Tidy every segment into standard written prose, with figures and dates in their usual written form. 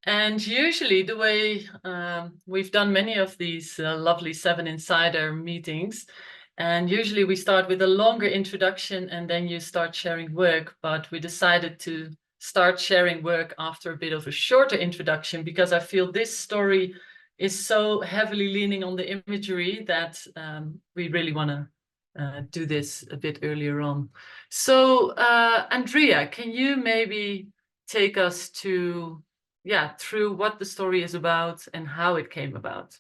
And usually the way we've done many of these lovely 7 Insider meetings, and usually we start with a longer introduction and then you start sharing work, but we decided to start sharing work after a bit of a shorter introduction because I feel this story is so heavily leaning on the imagery that we really want to do this a bit earlier on. So Andrea, can you maybe take us through what the story is about and how it came about?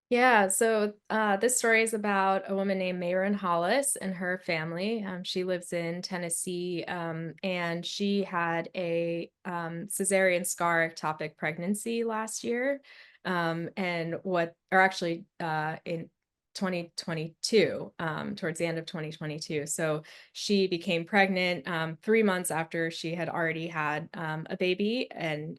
Yeah, so this story is about a woman named Mayron Hollis and her family. She lives in Tennessee, and she had a cesarean scar ectopic pregnancy last year, in 2022, towards the end of 2022. So she became pregnant 3 months after she had already had a baby, and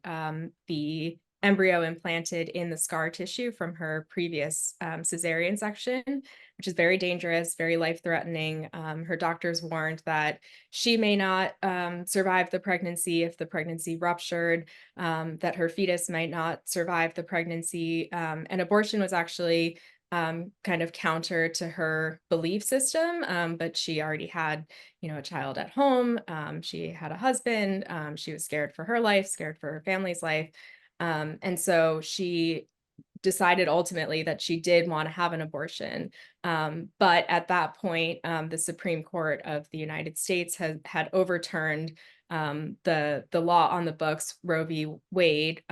the embryo implanted in the scar tissue from her previous cesarean section, which is very dangerous, very life-threatening. Her doctors warned that she may not survive the pregnancy if the pregnancy ruptured, that her fetus might not survive the pregnancy, and abortion was actually kind of counter to her belief system, but she already had, a child at home. She had a husband. She was scared for her life, scared for her family's life. And so she decided ultimately that she did want to have an abortion. But at that point, the Supreme Court of the United States had overturned the law on the books, Roe v. Wade,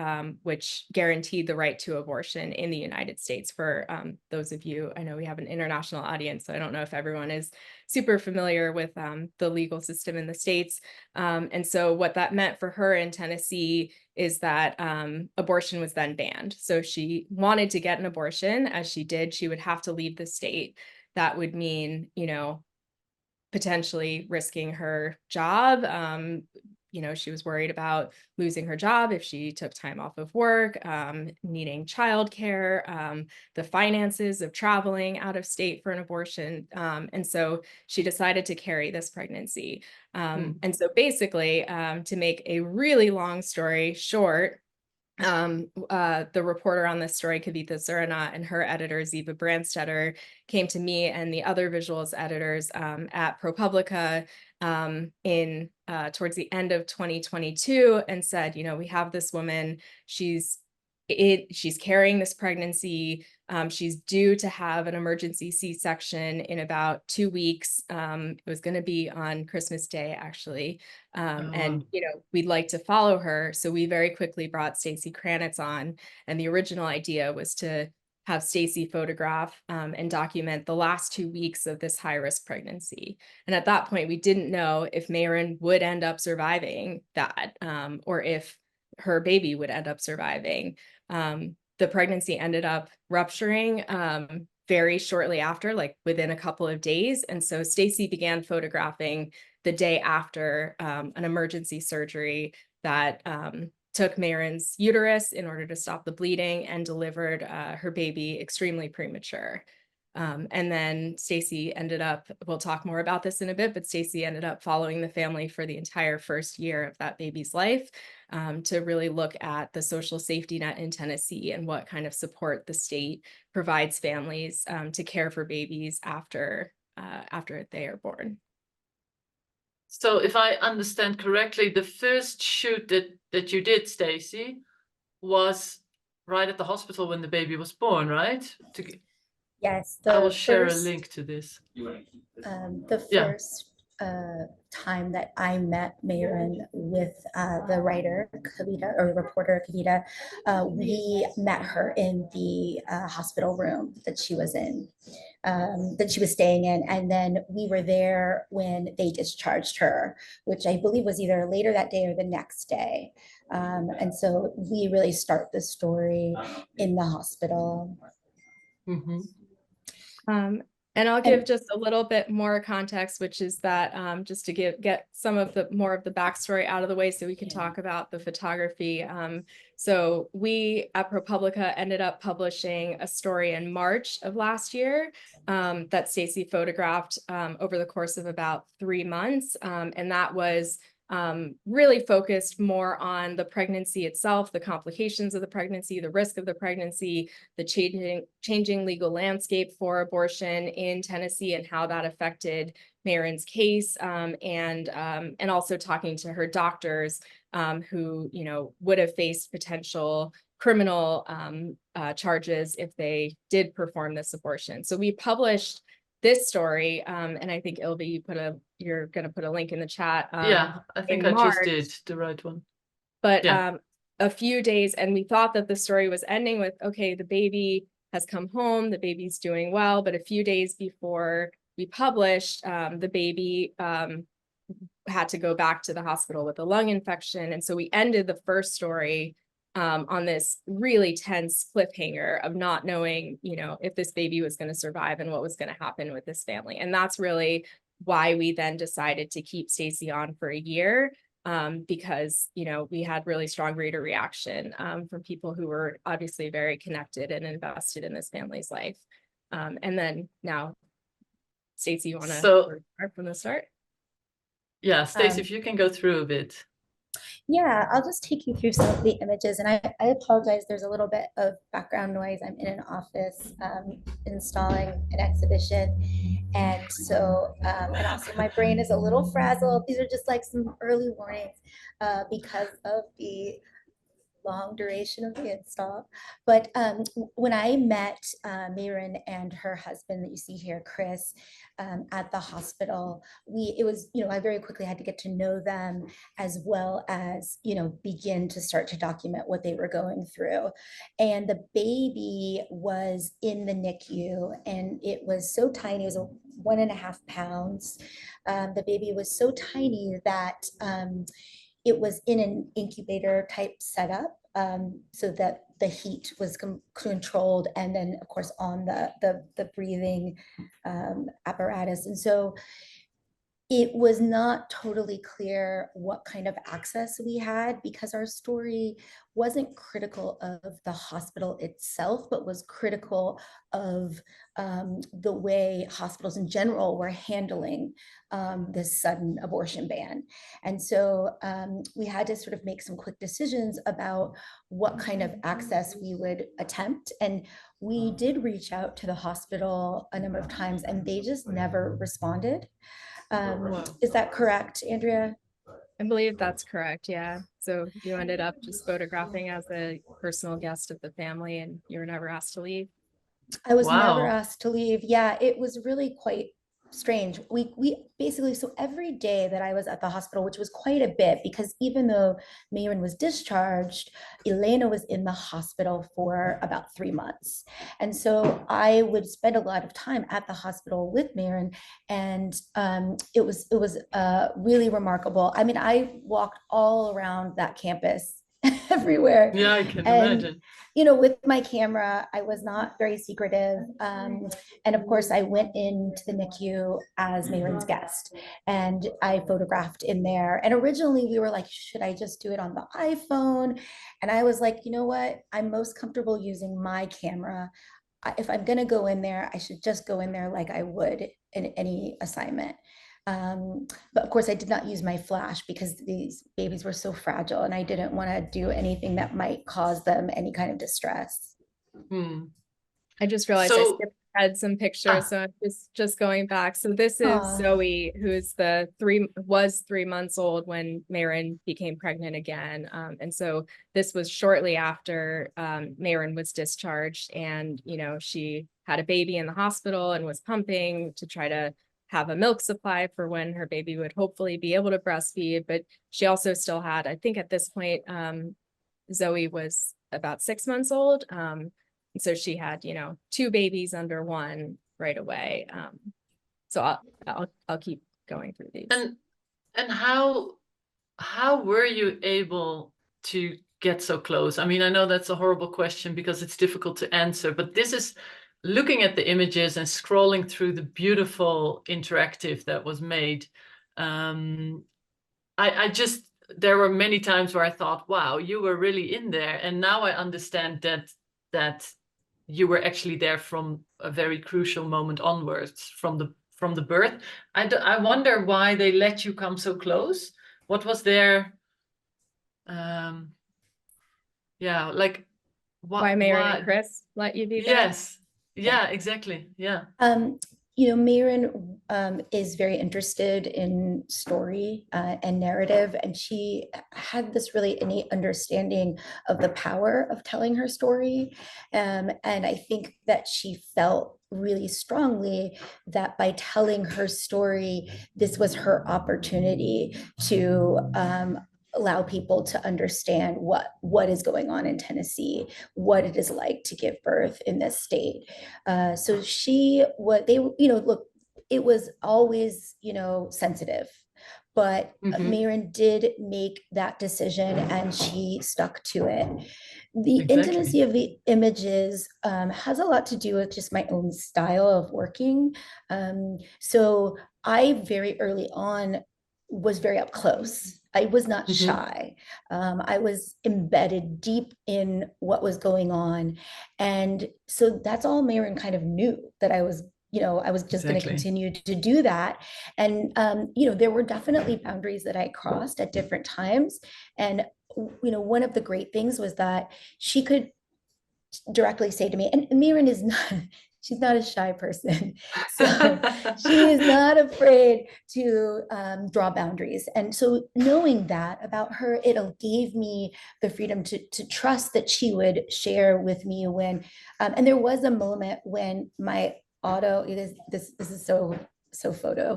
which guaranteed the right to abortion in the United States. For those of you, I know we have an international audience, so I don't know if everyone is super familiar with the legal system in the States. And so what that meant for her in Tennessee is that abortion was then banned. So if she wanted to get an abortion, as she did, she would have to leave the state. That would mean, potentially risking her job. She was worried about losing her job if she took time off of work, needing childcare, the finances of traveling out of state for an abortion. And so she decided to carry this pregnancy. And so basically, to make a really long story short, the reporter on this story, Kavitha Surana, and her editor, Ziva Brandstetter, came to me and the other visuals editors at ProPublica in towards the end of 2022 and said, we have this woman, she's carrying this pregnancy. She's due to have an emergency C-section in about 2 weeks. It was going to be on Christmas Day, actually. And, we'd like to follow her. So we very quickly brought Stacy Kranitz on. And the original idea was to have Stacy photograph and document the last 2 weeks of this high-risk pregnancy. And at that point, we didn't know if Mayron would end up surviving that, or if her baby would end up surviving. The pregnancy ended up rupturing very shortly after, like within a couple of days. And so Stacy began photographing the day after an emergency surgery that took Mayron's uterus in order to stop the bleeding and delivered her baby extremely premature. And then Stacy ended up, we'll talk more about this in a bit, but Stacy ended up following the family for the entire first year of that baby's life to really look at the social safety net in Tennessee and what kind of support the state provides families to care for babies after they are born. So if I understand correctly, the first shoot that you did, Stacy, was right at the hospital when the baby was born, right? Yes, I will share a link to this. The first time that I met Mayron with the writer Kavitha, or reporter Kavitha. We met her in the hospital room that she was in, that she was staying in. And then we were there when they discharged her, which I believe was either later that day or the next day. And so we really start the story in the hospital. Mm-hmm. And I'll give just a little bit more context, which is that just to get some of the more of the backstory out of the way so we can talk about the photography. So we at ProPublica ended up publishing a story in March of last year that Stacy photographed over the course of about 3 months. And that was really focused more on the pregnancy itself, the complications of the pregnancy, the risk of the pregnancy, the changing legal landscape for abortion in Tennessee and how that affected Mayron's case, and also talking to her doctors who, you know, would have faced potential criminal charges if they did perform this abortion. So we published this story, and I think Ilvi, you're going to put a link in the chat. Yeah, I think I just did the right one. But yeah. A few days, and we thought that the story was ending with, okay, the baby has come home, the baby's doing well. But a few days before we published, the baby had to go back to the hospital with a lung infection. And so we ended the first story on this really tense cliffhanger of not knowing, you know, if this baby was going to survive and what was going to happen with this family. And that's really why we then decided to keep Stacy on for a year, because, you know, we had really strong reader reaction from people who were obviously very connected and invested in this family's life. And then now, Stacy, you want to start from the start? Yeah, Stacy, if you can go through a bit. Yeah, I'll just take you through some of the images, and I apologize, there's a little bit of background noise. I'm in an office installing an exhibition, and so and also my brain is a little frazzled. These are just like some early warnings because of the long duration of the install. But when I met Mayron and her husband that you see here, Chris, at the hospital, it was, you know, I very quickly had to get to know them, as well as, you know, begin to start to document what they were going through. And the baby was in the NICU, and it was so tiny. It was 1.5 pounds. The baby was so tiny that it was in an incubator type setup, so that the heat was controlled, and then of course on the breathing apparatus. And so it was not totally clear what kind of access we had, because our story wasn't critical of the hospital itself, but was critical of the way hospitals in general were handling this sudden abortion ban. And so we had to sort of make some quick decisions about what kind of access we would attempt. And we did reach out to the hospital a number of times, and they just never responded. Is that correct, Andrea? I believe that's correct. Yeah. So you ended up just photographing as a personal guest of the family, and you were never asked to leave. I was never asked to leave. Yeah, it was really quite strange. We basically, so every day that I was at the hospital, which was quite a bit, because even though Mayron was discharged, Elena was in the hospital for about 3 months. And so I would spend a lot of time at the hospital with Mayron, and it was really remarkable. I mean, I walked all around that campus everywhere. Yeah, I can imagine. You know, with my camera, I was not very secretive. And of course, I went into the NICU as Mayron's guest, and I photographed in there. And originally we were like, should I just do it on the iPhone? And I was like, you know what? I'm most comfortable using my camera. If I'm going to go in there, I should just go in there like I would in any assignment. But of course, I did not use my flash because these babies were so fragile, and I didn't want to do anything that might cause them any kind of distress. I just realized I skipped ahead some pictures, so I'm just going back. So this is Zoe, who's was 3 months old when Mayron became pregnant again. And so this was shortly after Mayron was discharged, and you know, she had a baby in the hospital and was pumping to try to have a milk supply for when her baby would hopefully be able to breastfeed. But she also still had, I think at this point, Zoe was about 6 months old. And so she had, 2 babies under one right away. So I'll keep going through these. And how were you able to get so close? I mean, I know that's a horrible question because it's difficult to answer, but this is looking at the images and scrolling through the beautiful interactive that was made. There were many times where I thought, wow, you were really in there. And now I understand that you were actually there from a very crucial moment onwards, from the birth. I wonder why they let you come so close. What was their, like, why Mayron and Chris let you be there? Yes. Yeah, exactly. Yeah. Mayron is very interested in story and narrative, and she had this really innate understanding of the power of telling her story. And I think that she felt really strongly that by telling her story, this was her opportunity to allow people to understand what is going on in Tennessee, what it is like to give birth in this state. So look, it was always, sensitive, but Mayron did make that decision and she stuck to it. The intimacy of the images has a lot to do with just my own style of working. So I very early on was very up close. I was not shy. I was embedded deep in what was going on. And so that's all Mayron kind of knew, that I was just going to continue to do that. And, there were definitely boundaries that I crossed at different times. And, one of the great things was that she could directly say to me, and Mayron is not, she's not a shy person. So she is not afraid to draw boundaries. And so knowing that about her, it gave me the freedom to trust that she would share with me when, and there was a moment when my this is so photo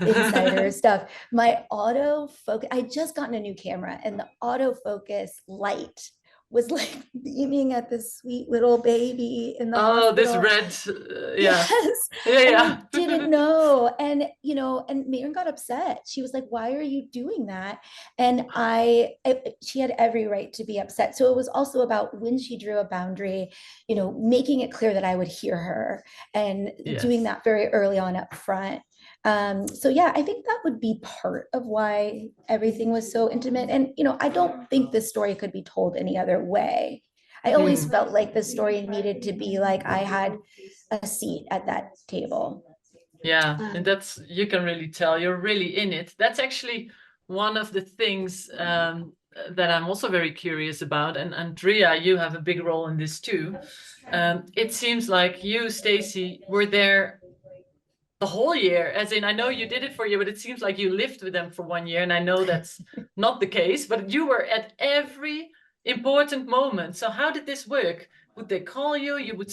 insider stuff. My autofocus, I just gotten a new camera, and the autofocus light was like beaming at this sweet little baby in the hospital. This red, yeah. Yes. Yeah. I didn't know. And, and Mayron got upset. She was like, why are you doing that? And she had every right to be upset. So it was also about, when she drew a boundary, making it clear that I would hear her, and doing that very early on up front. So yeah, I think that would be part of why everything was so intimate. And, I don't think this story could be told any other way. I always felt like the story needed to be like I had a seat at that table. Yeah, and you can really tell you're really in it. That's actually one of the things that I'm also very curious about. And Andrea, you have a big role in this too. It seems like you, Stacy, were there the whole year, as in, I know you did it for a year, but it seems like you lived with them for 1 year, and I know that's not the case, but you were at every important moment. So how did this work? Would they call you? You would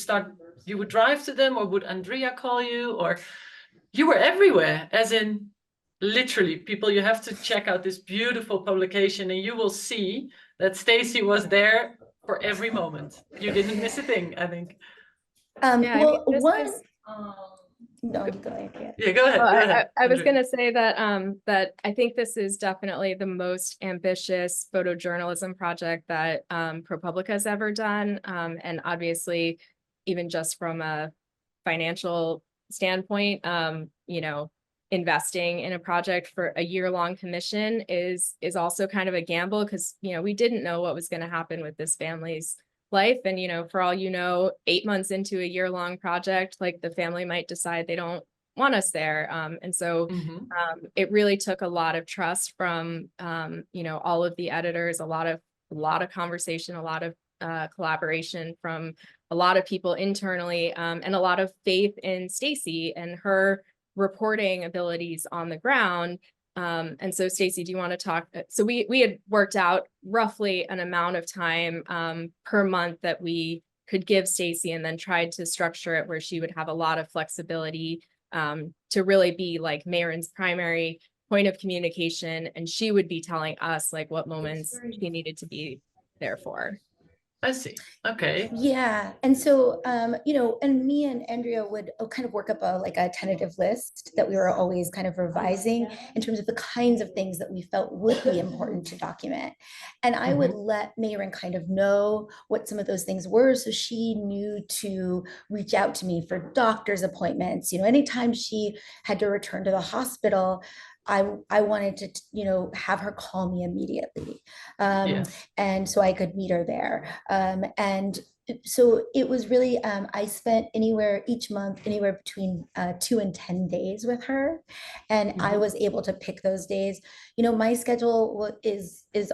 drive to them, or would Andrea call you? Or you were everywhere, as in, literally, people, you have to check out this beautiful publication and you will see that Stacy was there for every moment. You didn't miss a thing, I think. No, go ahead. Yeah, go ahead. Go ahead. I was going to say that that I think this is definitely the most ambitious photojournalism project that ProPublica has ever done. And obviously, even just from a financial standpoint, investing in a project for a year-long commission is also kind of a gamble, because we didn't know what was going to happen with this family's life. And, for all 8 months into a year-long project, like, the family might decide they don't want us there. And so it really took a lot of trust from, all of the editors, a lot of conversation, a lot of collaboration from a lot of people internally, and a lot of faith in Stacy and her reporting abilities on the ground. And so, Stacy, do you want to talk? So we had worked out roughly an amount of time per month that we could give Stacy, and then tried to structure it where she would have a lot of flexibility to to really be like Mayron's primary point of communication, and she would be telling us like what moments she needed to be there for. I see. Okay. Yeah. And so, and me and Andrea would kind of work up a tentative list that we were always kind of revising in terms of the kinds of things that we felt would be important to document. And I would let Mayron kind of know what some of those things were. So she knew to reach out to me for doctor's appointments. Anytime she had to return to the hospital, I wanted to, have her call me immediately. Yes. And so I could meet her there. And so it was really, I spent each month, anywhere between 2 and 10 days with her. And I was able to pick those days. My schedule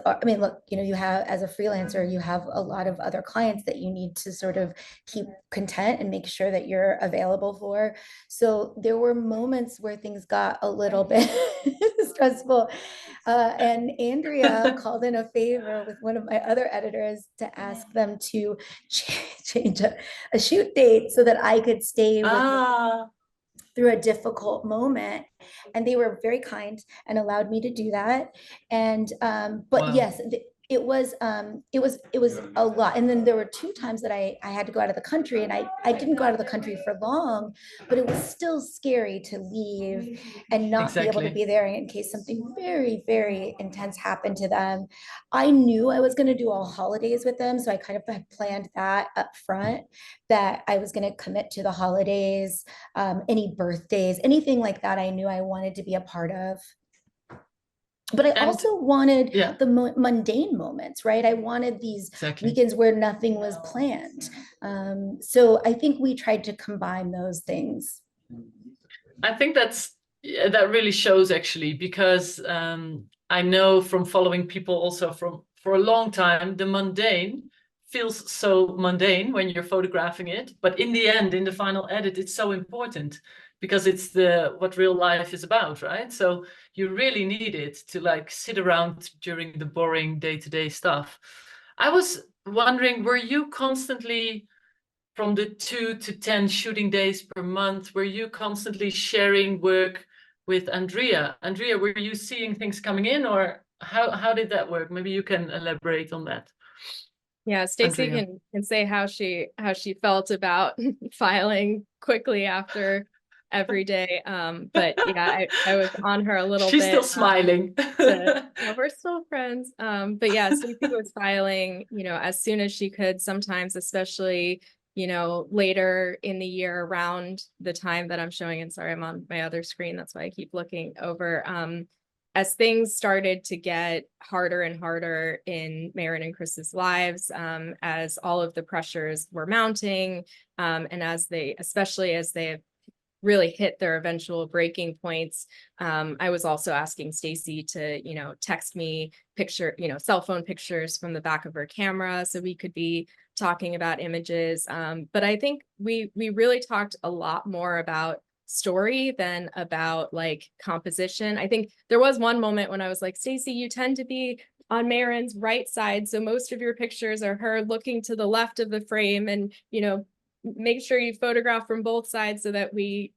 I mean, look, you have, as a freelancer, you have a lot of other clients that you need to sort of keep content and make sure that you're available for. So there were moments where things got a little bit stressful. And Andrea called in a favor with one of my other editors to ask them to change a shoot date so that I could stay with through a difficult moment. And they were very kind and allowed me to do that. And but Wow. yes, it was a lot. And then there were 2 times that I had to go out of the country, and I didn't go out of the country for long, but it was still scary to leave and not be able to be there in case something very, very intense happened to them. I knew I was going to do all holidays with them, so I kind of had planned that up front, that I was going to commit to the holidays, any birthdays, anything like that I knew I wanted to be a part of. But I also wanted the mundane moments, right? I wanted these weekends where nothing was planned. So I think we tried to combine those things. I think that really shows, actually, because I know from following people also for a long time, the mundane feels so mundane when you're photographing it, but in the end, in the final edit, it's so important because it's what real life is about, right? So you really need it to like sit around during the boring day-to-day stuff. I was wondering, were you constantly, from the 2 to 10 shooting days per month, were you constantly sharing work with Andrea? Andrea, were you seeing things coming in, or how did that work? Maybe you can elaborate on that. Yeah, Stacy can say how she felt about filing quickly after every day. But yeah, I was on her a little bit. She's still smiling. We're still friends. But yeah, Stacy was filing, as soon as she could, sometimes, especially, later in the year around the time that I'm showing. And sorry, I'm on my other screen. That's why I keep looking over. As things started to get harder and harder in Mayron and Chris's lives, as all of the pressures were mounting, and especially as they really hit their eventual breaking points, I was also asking Stacy to, text me cell phone pictures from the back of her camera so we could be talking about images. But I think we really talked a lot more about story than about like composition. I think there was one moment when I was like, Stacy, you tend to be on Mayron's right side, so most of your pictures are her looking to the left of the frame, and make sure you photograph from both sides so that we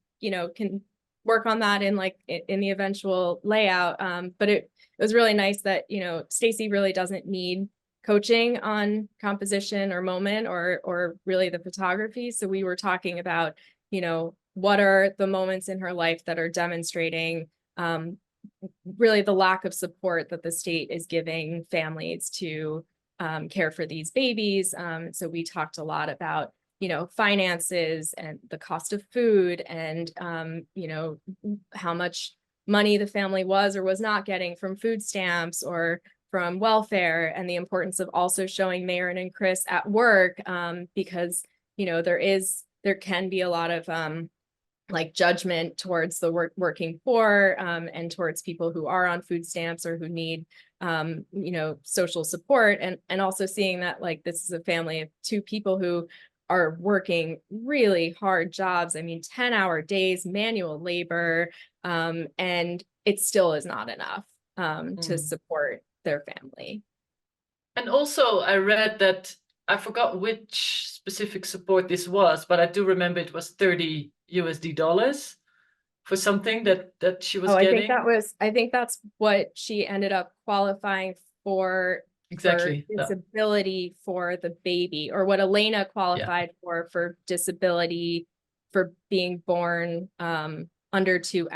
can work on that in the eventual layout. But it was really nice that Stacy really doesn't need coaching on composition or moment or really the photography. So we were talking about what are the moments in her life that are demonstrating really the lack of support that the state is giving families to care for these babies. So we talked a lot about, finances and the cost of food and, how much money the family was or was not getting from food stamps or from welfare, and the importance of also showing Mayron and Chris at work, because, there can be a lot of judgment towards the working poor, and towards people who are on food stamps or who need social support, and also seeing that this is a family of 2 people who are working really hard jobs. I mean, 10-hour days, manual labor, and it still is not enough to support their family. And also I read that, I forgot which specific support this was, but I do remember it was $30 USD. for something that she was Oh, getting? I think that's what she ended up qualifying for Exactly. Yeah. disability for the baby, or what Elena qualified for disability for being born under 2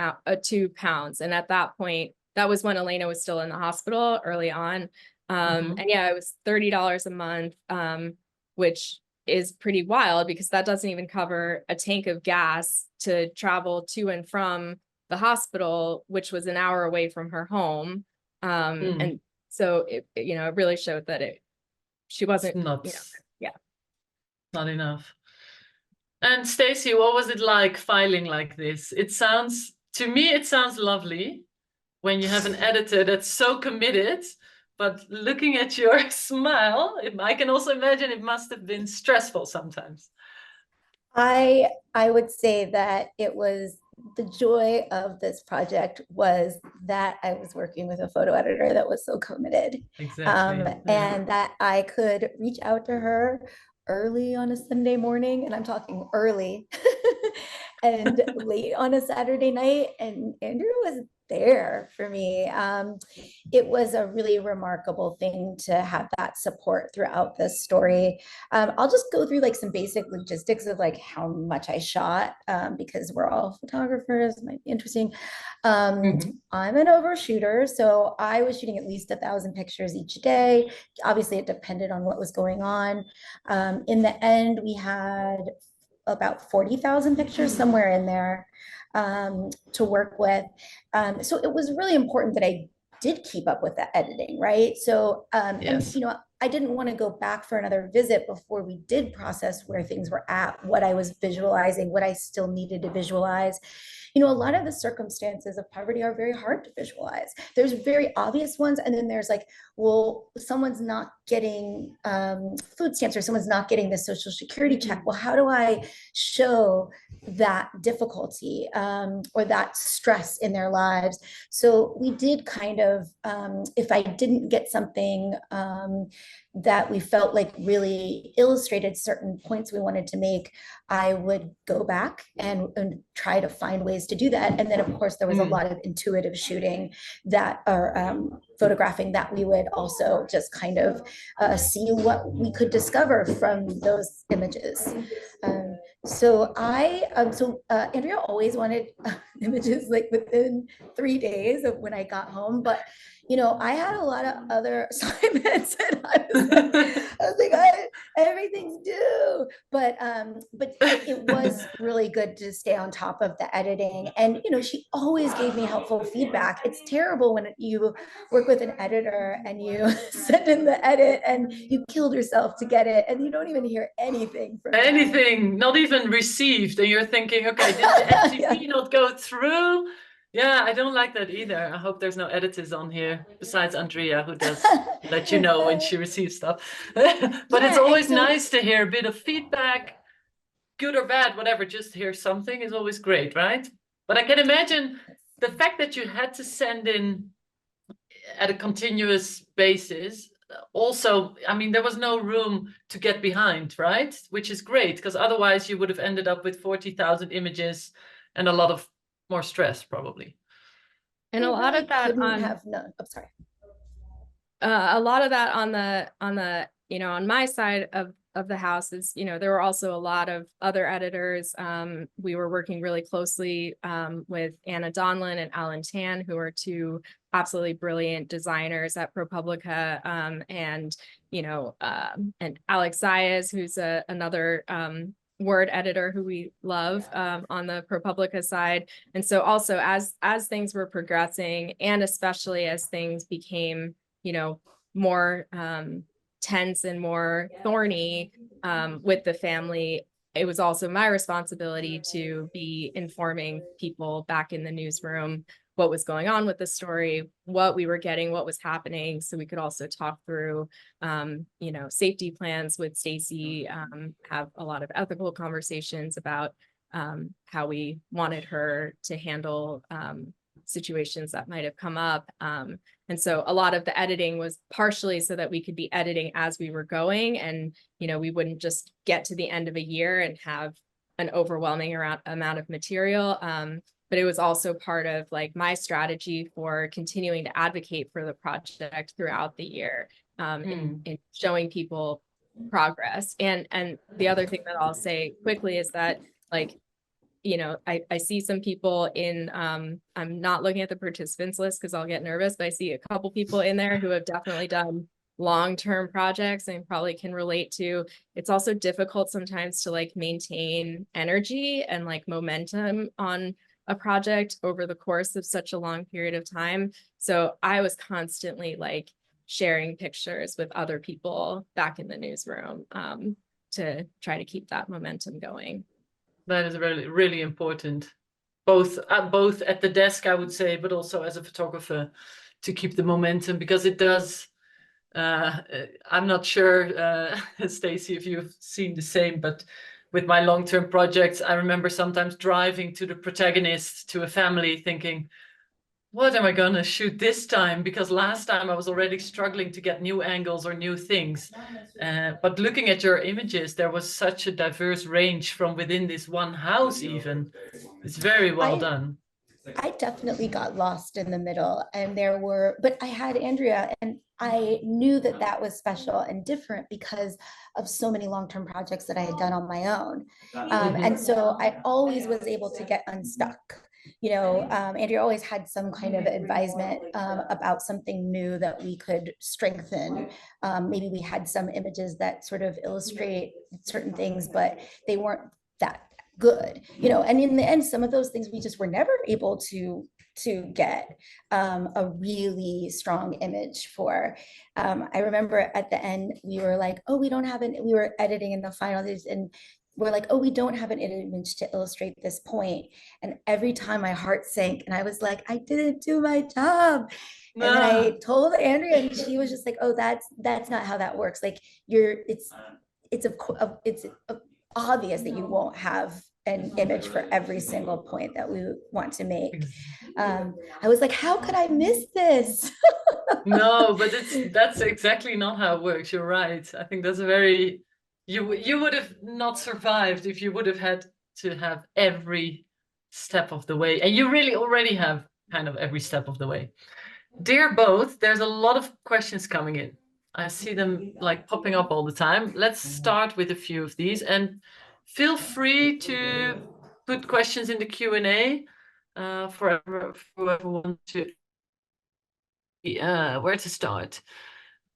pounds. And at that point, that was when Elena was still in the hospital early on. And yeah, it was $30 a month, which is pretty wild because that doesn't even cover a tank of gas to travel to and from the hospital, which was an hour away from her home. And so it really showed that she wasn't, Not enough. And Stacy, what was it like filing like this? To me, it sounds lovely when you have an editor that's so committed, but looking at your smile, I can also imagine it must have been stressful sometimes. I would say that it was the joy of this project was that I was working with a photo editor that was so committed. Exactly. And that I could reach out to her early on a Sunday morning, and I'm talking early, and late on a Saturday night, and Andrea was there for me. It was a really remarkable thing to have that support throughout this story. I'll just go through like some basic logistics of like how much I shot, because we're all photographers, it might be interesting. I'm an overshooter, so I was shooting at least 1,000 pictures each day. Obviously, it depended on what was going on. In the end, we had about 40,000 pictures, somewhere in there, to work with. So it was really important that I did keep up with the editing, right? So, Yes. and I didn't want to go back for another visit before we did process where things were at, what I was visualizing, what I still needed to visualize. A lot of the circumstances of poverty are very hard to visualize. There's very obvious ones, and then there's like, well, someone's not getting food stamps, or someone's not getting the Social Security check. Well, how do I show that difficulty or that stress in their lives? So we did kind of, if I didn't get something that we felt like really illustrated certain points we wanted to make, I would go back and try to find ways to do that. And then, of course, there was a lot of intuitive shooting that are photographing that we would also just kind of see what we could discover from those images. So Andrea always wanted images like within 3 days of when I got home, but I had a lot of other assignments, and I was like, everything's due. But it was really good to stay on top of the editing, and she always gave me helpful feedback. It's terrible when you work with an editor and you send in the edit and you killed yourself to get it, and you don't even hear anything from them. Not even received, and you're thinking, okay, did the FTP not go through? Yeah, I don't like that either. I hope there's no editors on here besides Andrea, who does let you know when she receives stuff. But it's always nice to hear a bit of feedback, good or bad, whatever. Just hear something is always great, right? But I can imagine the fact that you had to send in at a continuous basis. Also, I mean, there was no room to get behind, right? Which is great, because otherwise you would have ended up with 40,000 images and a lot of more stress, probably. And a lot of that a lot of that on the on my side of the house is, there were also a lot of other editors. We were working really closely with Anna Donlin and Alan Tan, who are two absolutely brilliant designers at ProPublica, and Alex Zayas, who's another word editor who we love on the ProPublica side. And so also as things were progressing, and especially as things became more tense and more thorny with the family, it was also my responsibility to be informing people back in the newsroom what was going on with the story, what we were getting, what was happening, so we could also talk through safety plans with Stacy, have a lot of ethical conversations about how we wanted her to handle situations that might have come up. And so a lot of the editing was partially so that we could be editing as we were going, and we wouldn't just get to the end of a year and have an overwhelming amount of material. but it was also part of like my strategy for continuing to advocate for the project throughout the year, in showing people progress. And the other thing that I'll say quickly is that, like, you know, I see some people in, I'm not looking at the participants list because I'll get nervous, but I see a couple people in there who have definitely done long-term projects and probably can relate to. It's also difficult sometimes to like maintain energy and like momentum on a project over the course of such a long period of time. So I was constantly like sharing pictures with other people back in the newsroom, to try to keep that momentum going. That is really, really important, both at the desk, I would say, but also as a photographer, to keep the momentum, because it does. I'm not sure, Stacy, if you've seen the same, but with my long-term projects, I remember sometimes driving to the protagonist, to a family, thinking, what am I going to shoot this time? Because last time I was already struggling to get new angles or new things. But looking at your images, there was such a diverse range from within this one house even. It's very well done. I definitely got lost in the middle, and but I had Andrea, and I knew that that was special and different because of so many long-term projects that I had done on my own. And so I always was able to get unstuck. You know, Andrea always had some kind of advisement about something new that we could strengthen. Maybe we had some images that sort of illustrate certain things, but they weren't that good, you know. And in the end, some of those things we just were never able to get a really strong image for. I remember at the end we were like, oh, we were editing in the final days, and we're like, oh, we don't have an image to illustrate this point. And every time my heart sank, and I was like, I didn't do my job. And then I told Andrea, and she was just like, oh, that's not how that works. Like, it's obvious that you won't have an image for every single point that we want to make. I was like, how could I miss this? No, but that's exactly not how it works. You're right. I think that's a very, you would have not survived if you would have had to have every step of the way. And you really already have kind of every step of the way. Dear both, there's a lot of questions coming in. I see them like popping up all the time. Let's start with a few of these, and feel free to put questions in the Q&A for whoever wants to. Where to start?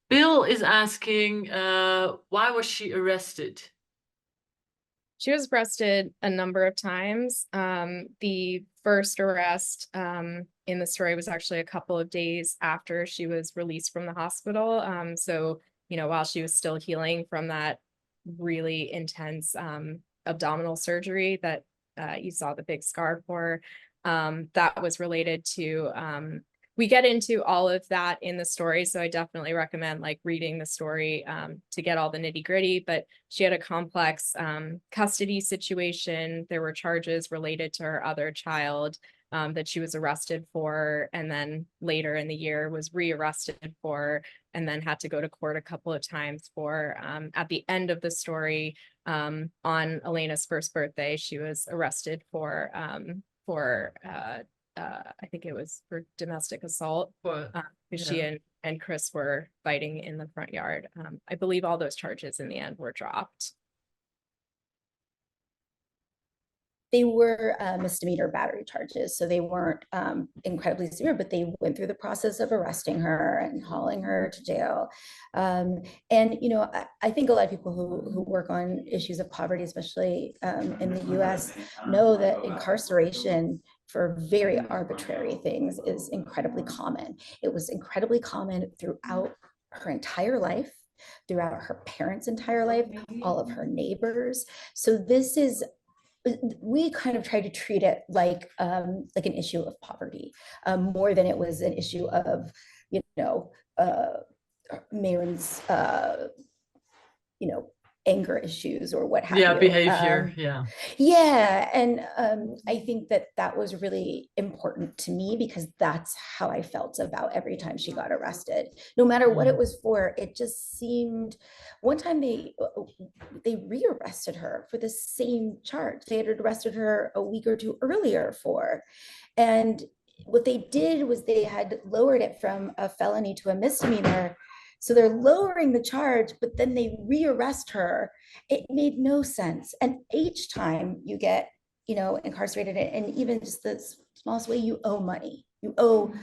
Bill is asking, why was she arrested? She was arrested a number of times. The first arrest in the story was actually a couple of days after she was released from the hospital. So, you know, while she was still healing from that really intense abdominal surgery that you saw the big scar for, that was related to, we get into all of that in the story. So I definitely recommend like reading the story to get all the nitty gritty, but she had a complex custody situation. There were charges related to her other child that she was arrested for, and then later in the year was rearrested for, and then had to go to court a couple of times for. At the end of the story, on Elena's first birthday, she was arrested for I think it was for domestic assault, because she and Chris were fighting in the front yard. I believe all those charges in the end were dropped. They were misdemeanor battery charges, so they weren't incredibly severe, but they went through the process of arresting her and hauling her to jail. And, you know, I think a lot of people who work on issues of poverty, especially in the US, know that incarceration for very arbitrary things is incredibly common. It was incredibly common throughout her entire life, throughout her parents' entire life, all of her neighbors. So this is, we kind of try to treat it like an issue of poverty, more than it was an issue of, you know, Mayron's, you know, anger issues or what have Yeah, you. behavior. Yeah. Yeah, and I think that that was really important to me because that's how I felt about every time she got arrested. No matter what it was for, it just seemed. One time they rearrested her for the same charge they had arrested her a week or two earlier for, and what they did was they had lowered it from a felony to a misdemeanor. So they're lowering the charge, but then they rearrest her. It made no sense. And each time you get, incarcerated, and even just the smallest way, you owe money. You owe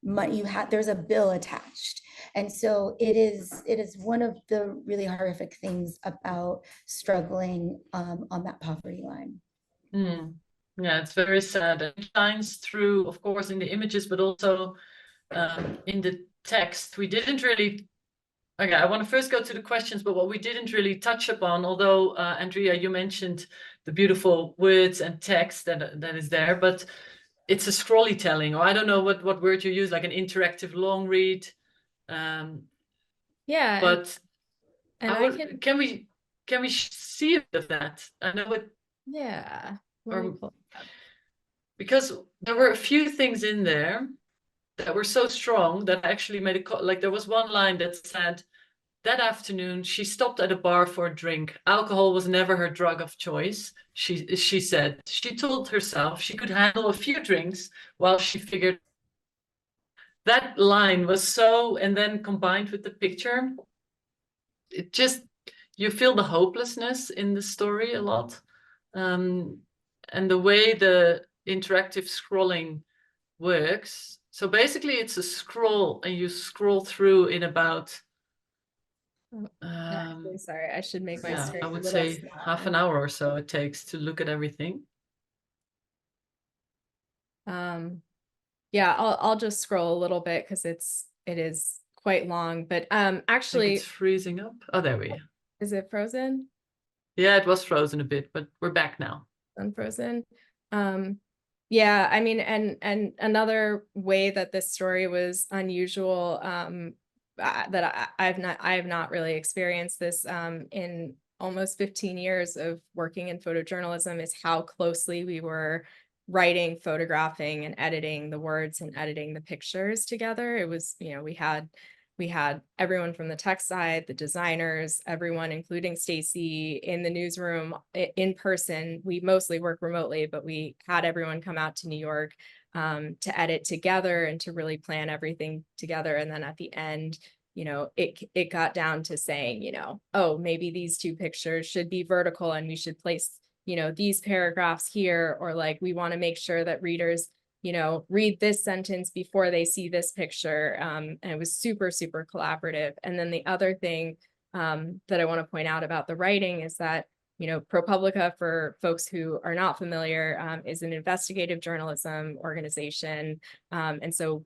money. There's a bill attached. And so it is one of the really horrific things about struggling on that poverty line. Mm. Yeah, it's very sad. It shines through, of course, in the images, but also in the text. We didn't really. Okay, I want to first go to the questions, but what we didn't really touch upon, although Andrea, you mentioned the beautiful words and text that is there, but it's a scrolly telling, or I don't know what word you use, like an interactive long read. Yeah, but and can we see a bit of that? I know it. Yeah. Because there were a few things in there that were so strong that I actually made like there was one line that said, that afternoon, she stopped at a bar for a drink. Alcohol was never her drug of choice, she said. She told herself she could handle a few drinks while she figured. That line was so, and then combined with the picture, it just, you feel the hopelessness in the story a lot. And the way the interactive scrolling works. So basically it's a scroll and you scroll through in about sorry, I should make my yeah, screen I a would little say smaller. half an hour or so it takes to look at everything. Yeah, I'll just scroll a little bit because it is quite long, but actually it's freezing up. Oh, there we go. Is it frozen? Yeah, it was frozen a bit, but we're back now. Unfrozen. Yeah, I mean, and another way that this story was unusual, that I have not really experienced this in almost 15 years of working in photojournalism, is how closely we were writing, photographing, and editing the words and editing the pictures together. It was, we had everyone from the tech side, the designers, everyone, including Stacy, in the newsroom in person. We mostly work remotely, but we had everyone come out to New York to edit together and to really plan everything together. And then at the end, it got down to saying, oh, maybe these two pictures should be vertical and we should place, these paragraphs here, or like, we want to make sure that readers read this sentence before they see this picture. And it was super, super collaborative. And then the other thing that I want to point out about the writing is that, ProPublica, for folks who are not familiar, is an investigative journalism organization. And so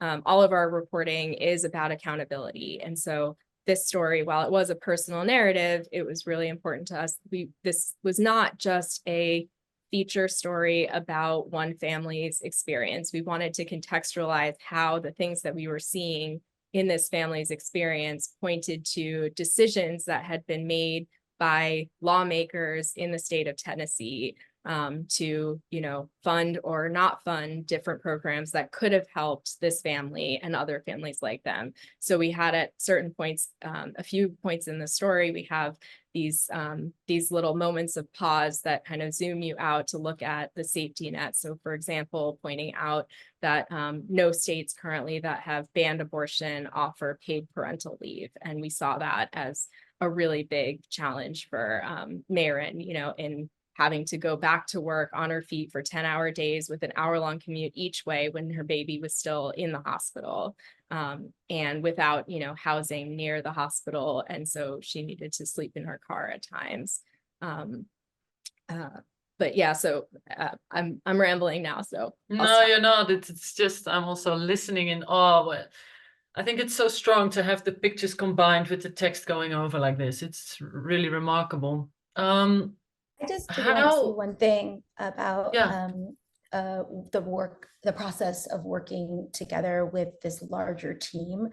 all of our reporting is about accountability. And so this story, while it was a personal narrative, it was really important to us. This was not just a feature story about one family's experience. We wanted to contextualize how the things that we were seeing in this family's experience pointed to decisions that had been made by lawmakers in the state of Tennessee to, fund or not fund different programs that could have helped this family and other families like them. So we had at certain points, a few points in the story, we have these little moments of pause that kind of zoom you out to look at the safety net. So for example, pointing out that no states currently that have banned abortion offer paid parental leave. And we saw that as a really big challenge for Mayron, in having to go back to work on her feet for 10-hour days with an hour-long commute each way when her baby was still in the hospital, and without, housing near the hospital. And so she needed to sleep in her car at times. But yeah, so I'm rambling now. So no, you're not. It's just, I'm also listening in awe. I think it's so strong to have the pictures combined with the text going over like this. It's really remarkable. I just want to say one thing about the process of working together with this larger team.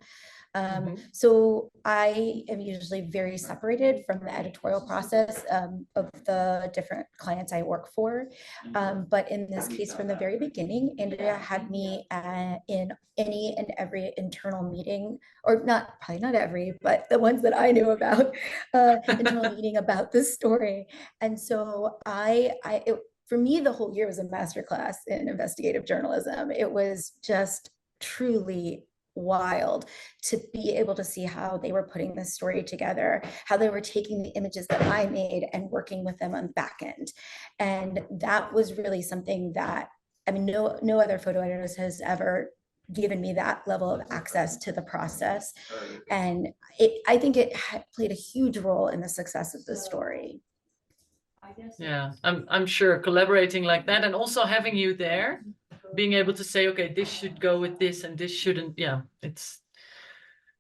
Mhm. So I am usually very separated from the editorial process of the different clients I work for. But in this case, from the very beginning, Andrea had me in any and every internal meeting, or probably not every, but the ones that I knew about, internal meeting about this story. And so for me, the whole year was a masterclass in investigative journalism. It was just truly wild to be able to see how they were putting this story together, how they were taking the images that I made and working with them on the back end. And that was really something that, I mean, no other photo editor has ever given me that level of access to the process. And I think it played a huge role in the success of the story. Yeah, I'm sure collaborating like that, and also having you there, being able to say, okay, this should go with this and this shouldn't. Yeah, it's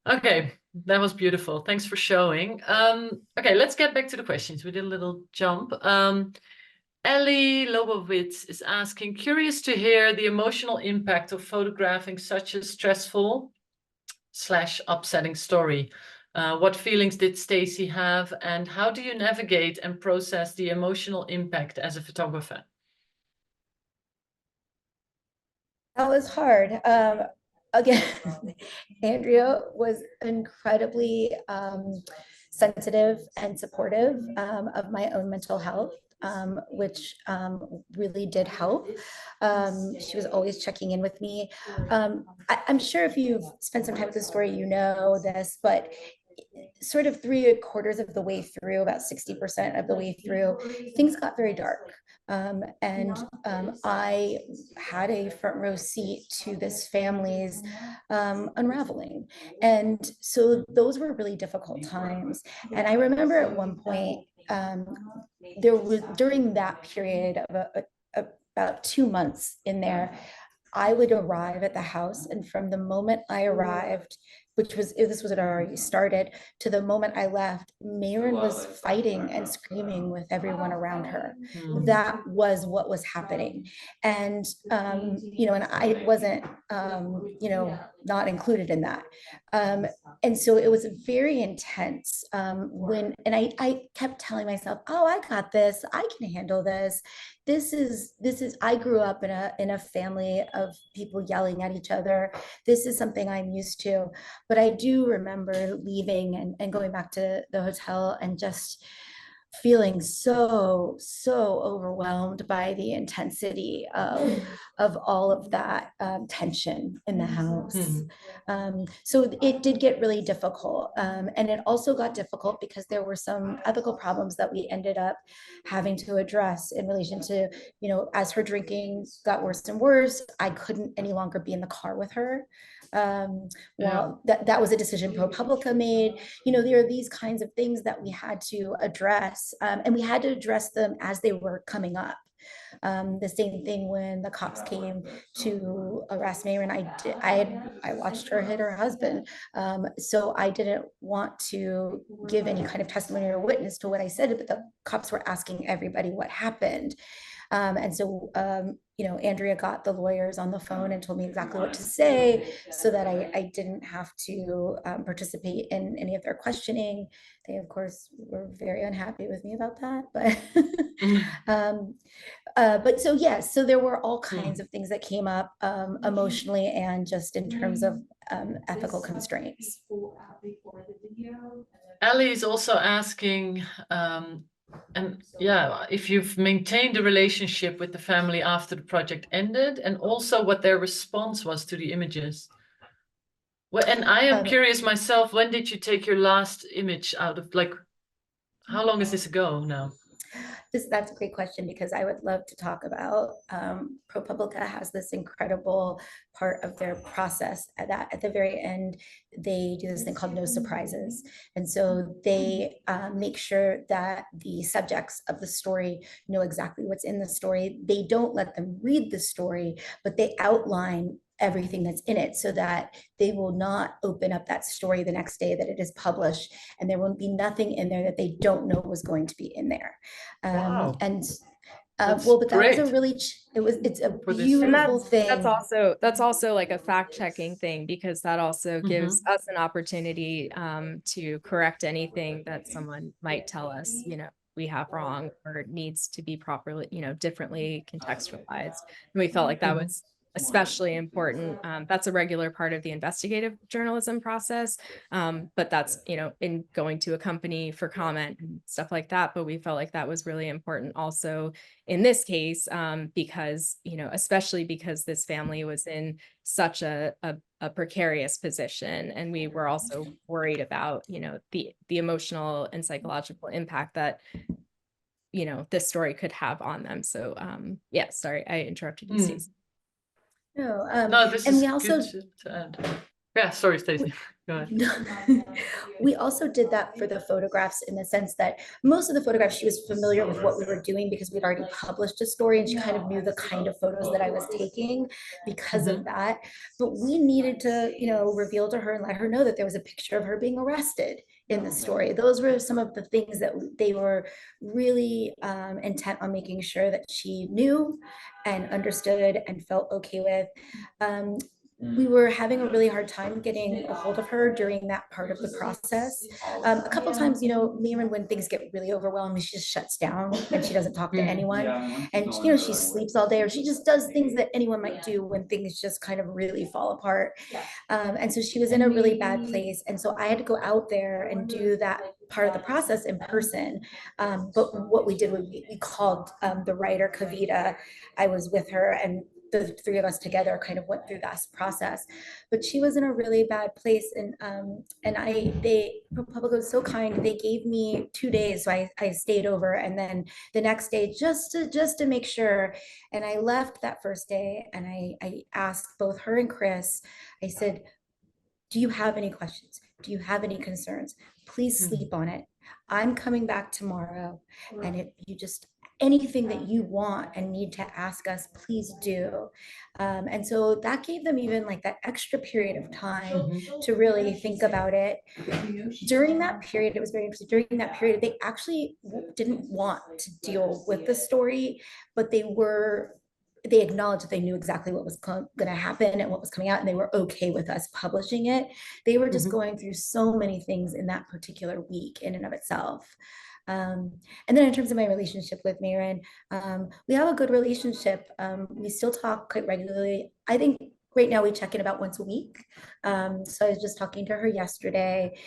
okay. That was beautiful. Thanks for showing. Okay, let's get back to the questions. We did a little jump. Ellie Lobowitz is asking, curious to hear the emotional impact of photographing such a stressful / upsetting story. What feelings did Stacy have, and how do you navigate and process the emotional impact as a photographer? That was hard. Again, Andrea was incredibly sensitive and supportive of my own mental health, which really did help. She was always checking in with me. I'm sure if you've spent some time with the story, you know this, but sort of 3/4 of the way through, about 60% of the way through, things got very dark. I had a front row seat to this family's unraveling. And so those were really difficult times. And I remember at one point, there was during that period of about 2 months in there, I would arrive at the house, and from the moment I arrived, this was had already started, to the moment I left, Mayron was fighting and screaming with everyone around her. Mm. That was what was happening. And and I wasn't not included in that. And so it was very intense and I kept telling myself, oh, I got this, I can handle this. This is I grew up in a family of people yelling at each other. This is something I'm used to. But I do remember leaving and going back to the hotel and just feeling so overwhelmed by the intensity of all of that tension in the house. So it did get really difficult, and it also got difficult because there were some ethical problems that we ended up having to address in relation to, as her drinking got worse and worse, I couldn't any longer be in the car with her. Well, that was a decision ProPublica made. There are these kinds of things that we had to address, and we had to address them as they were coming up. The same thing when the cops came to arrest Mayron. I watched her hit her husband, so I didn't want to give any kind of testimony or witness to what I said, but the cops were asking everybody what happened. And so, Andrea got the lawyers on the phone and told me exactly what to say so that I didn't have to participate in any of their questioning. They, of course, were very unhappy with me about that. But so, yes, so there were all kinds of things that came up emotionally and just in terms of ethical constraints. Ellie is also asking, if you've maintained a relationship with the family after the project ended, and also what their response was to the images. Well, and I am curious myself, when did you take your last image out of, how long is this ago now? That's a great question, because I would love to talk about ProPublica has this incredible part of their process that at the very end, they do this thing called no surprises. And so they make sure that the subjects of the story know exactly what's in the story. They don't let them read the story, but they outline everything that's in it so that they will not open up that story the next day that it is published, and there won't be nothing in there that they don't know was going to be in there. Wow. And Well, but that was a great really, it's a for this. beautiful That's thing. also like a fact-checking thing, because that also gives Mhm. us an opportunity to correct anything that someone might tell us, we have wrong or needs to be properly, differently contextualized. And we felt like that Mhm. was especially important. That's a regular part of the investigative journalism process. But that's, in going to a company for comment and stuff like that. But we felt like that was really important also in this case, because, especially because this family was in such a precarious position. And we were also worried about, the emotional and psychological impact that, this story could have on them. So yeah, sorry, I interrupted you, Stacey. No, No, this and is we good also to add. Yeah, sorry, Stacey. Go ahead. we also did that for the photographs, in the sense that most of the photographs, she was familiar with what we were doing because we'd already published a story, and she kind of knew the kind of photos that I was taking because of that. But we needed to, reveal to her and let her know that there was a picture of her being arrested in the story. Those were some of the things that they were really intent on making sure that she knew and understood and felt okay with. We were having a really hard time getting a hold of her during that part of the process. A couple of times, Mayron, when things get really overwhelming, she just shuts down and she doesn't talk to anyone. And, she sleeps all day, or she just does things that anyone might do when things just kind of really fall apart. And so she was in a really bad place. And so I had to go out there and do that part of the process in person. But what we did was we called the writer, Kavitha. I was with her, and the three of us together kind of went through this process. But she was in a really bad place, and ProPublica was so kind. They gave me 2 days, so I stayed over, and then the next day just to make sure. And I left that first day, and I asked both her and Chris. I said, do you have any questions? Do you have any concerns? Please sleep on it. I'm coming back tomorrow. And if you just, anything that you want and need to ask us, please do. And so that gave them even like that extra period of time to really think about it. During that period, it was very interesting. During that period, they actually didn't want to deal with the story, but they acknowledged that they knew exactly what was going to happen and what was coming out, and they were okay with us publishing it. They were just going through so many things in that particular week in and of itself. And then in terms of my relationship with Mayron, we have a good relationship. We still talk quite regularly. I think right now we check in about once a week. So I was just talking to her yesterday.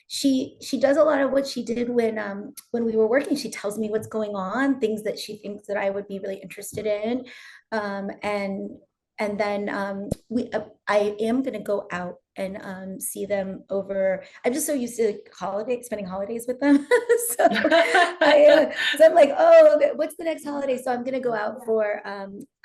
She does a lot of what she did when we were working. She tells me what's going on, things that she thinks that I would be really interested in. And then I am going to go out and see them over. I'm just so used to spending holidays with them. So I'm like, oh, what's the next holiday? So I'm going to go out for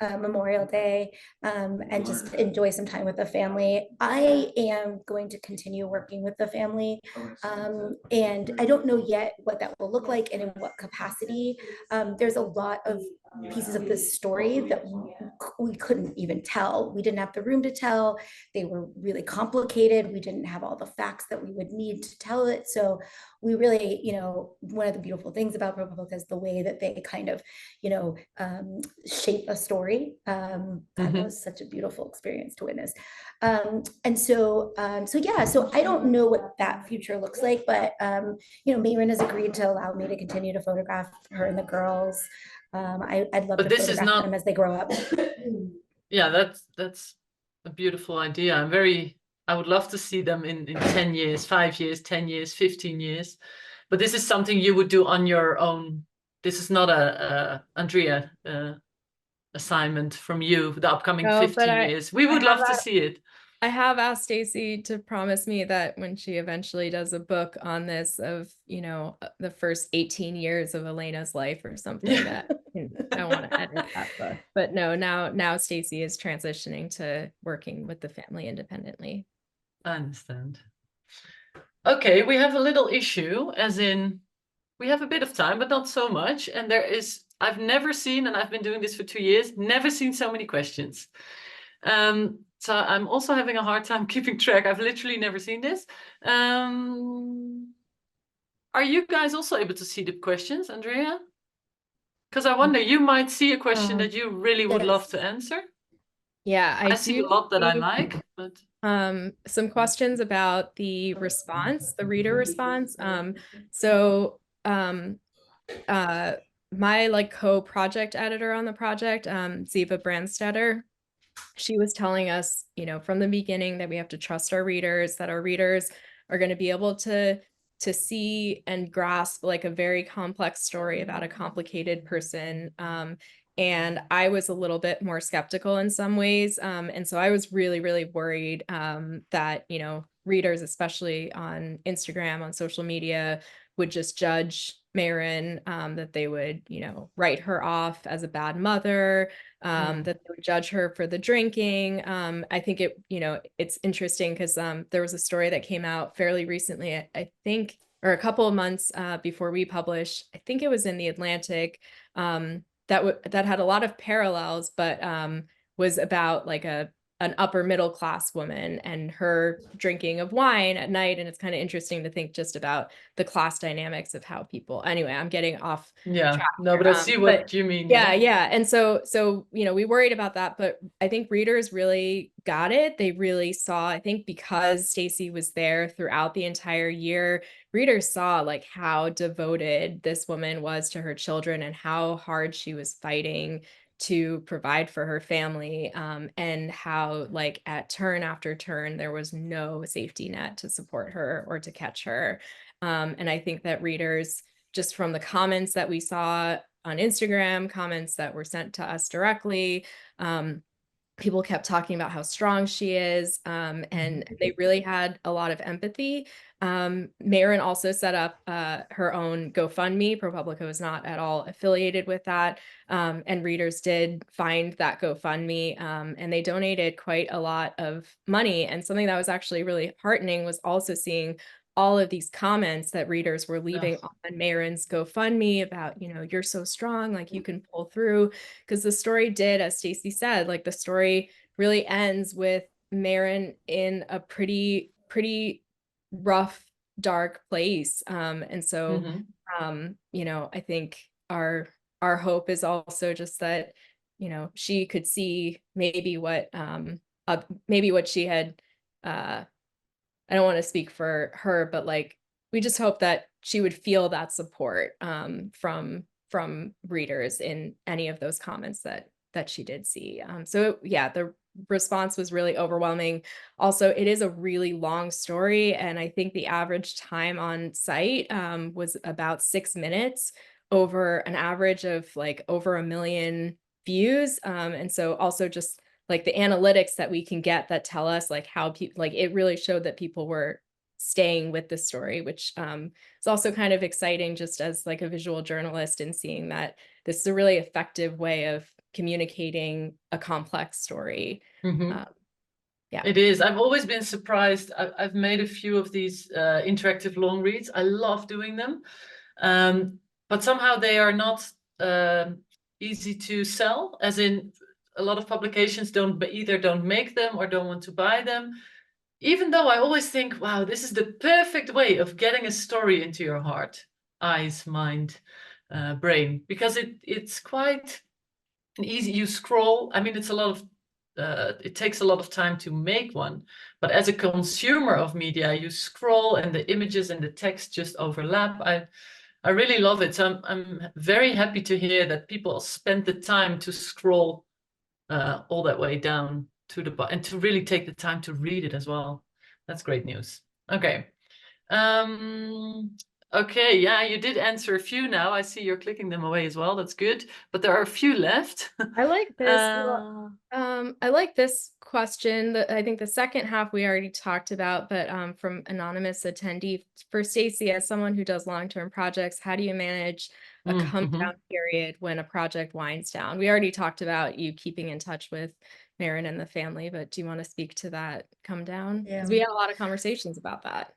Memorial Day and just enjoy some time with the family. I am going to continue working with the family. And I don't know yet what that will look like and in what capacity. There's a lot of pieces of this story that we couldn't even tell. We didn't have the room to tell. They were really complicated. We didn't have all the facts that we would need to tell it. So we really, one of the beautiful things about ProPublica is the way that they kind of, shape a story. That was such a beautiful experience to witness. And so yeah, so I don't know what that future looks like, but, Mayron has agreed to allow me to continue to photograph her and the girls. I'd love to photograph them as they grow up. Yeah, that's a beautiful idea. I would love to see them in 10 years, 5 years, 10 years, 15 years. But this is something you would do on your own. This is not a Andrea assignment from you, the upcoming 15 years. We would love to see it. I have asked Stacy to promise me that when she eventually does a book on this of, the first 18 years of Elena's life or something, that I want to edit that book. But no, now Stacy is transitioning to working with the family independently. I understand. Okay, we have a little issue, as in we have a bit of time, but not so much. And I've never seen, and I've been doing this for 2 years, never seen so many questions. So I'm also having a hard time keeping track. I've literally never seen this. Are you guys also able to see the questions, Andrea? Because I wonder, you might see a question Oh, that you really would love Yes. to answer. yeah, I I see do a lot that I see, like, but some questions about the response, the reader response. So my like co-project editor on the project, Ziva Brandstetter, she was telling us, you know, from the beginning that we have to trust our readers, that our readers are going to be able to see and grasp like a very complex story about a complicated person. And I was a little bit more skeptical in some ways. And so I was really, really worried that, you know, readers, especially on Instagram, on social media, would just judge Mayron, that they would, you know, write her off as a bad mother, that they would judge her for the drinking. I think it, you know, it's interesting because there was a story that came out fairly recently, I think, or a couple of months before we published. I think it was in the Atlantic, that had a lot of parallels, but was about like an upper middle class woman and her drinking of wine at night. And it's kind of interesting to think just about the class dynamics of how people, anyway, I'm getting off yeah, track no, here. but I see But what you mean. yeah. And so, you know, we worried about that, but I think readers really got it. They really saw, I think because Stacy was there throughout the entire year, readers saw like how devoted this woman was to her children and how hard she was fighting to provide for her family, and how like at turn after turn, there was no safety net to support her or to catch her. And I think that readers, just from the comments that we saw on Instagram, comments that were sent to us directly, people kept talking about how strong she is, and they really had a lot of empathy. Mayron also set up her own GoFundMe. ProPublica was not at all affiliated with that, and readers did find that GoFundMe, and they donated quite a lot of money. And something that was actually really heartening was also seeing all of these comments that readers were leaving on Mayron's GoFundMe about, you know, you're so strong, like you can pull through. Because the story did, as Stacy said, like the story really ends with Mayron in a pretty rough, dark place. And so, you know, I think our hope is also just that, you know, she could see maybe what she had, I don't want to speak for her, but like we just hope that she would feel that support from readers in any of those comments that she did see. So yeah, the response was really overwhelming. Also, it is a really long story, and I think the average time on site was about 6 minutes, over an average of like over 1 million views. And so also just like the analytics that we can get that tell us like how people, like it really showed that people were staying with the story, which is also kind of exciting just as like a visual journalist, and seeing that this is a really effective way of communicating a complex story. Yeah, It is. I've always been surprised. I've made a few of these interactive long reads. I love doing them, but somehow they are not easy to sell, as in a lot of publications either don't make them or don't want to buy them. Even though I always think, wow, this is the perfect way of getting a story into your heart, eyes, mind, brain, because it's quite easy. You scroll. I mean, it's a lot of it takes a lot of time to make one, but as a consumer of media, you scroll and the images and the text just overlap. I really love it. So I'm very happy to hear that people spend the time to scroll all that way down to the bottom and to really take the time to read it as well. That's great news. Okay. Okay, yeah, you did answer a few now. I see you're clicking them away as well. That's good. But there are a few left. I like this. I like this question. I think the second half we already talked about, but from anonymous attendee, for Stacy, as someone who does long-term projects, how do you manage a come down period when a project winds down? We already talked about you keeping in touch with Mayron and the family, but do you want to speak to that come down? Because we had a lot of conversations about that.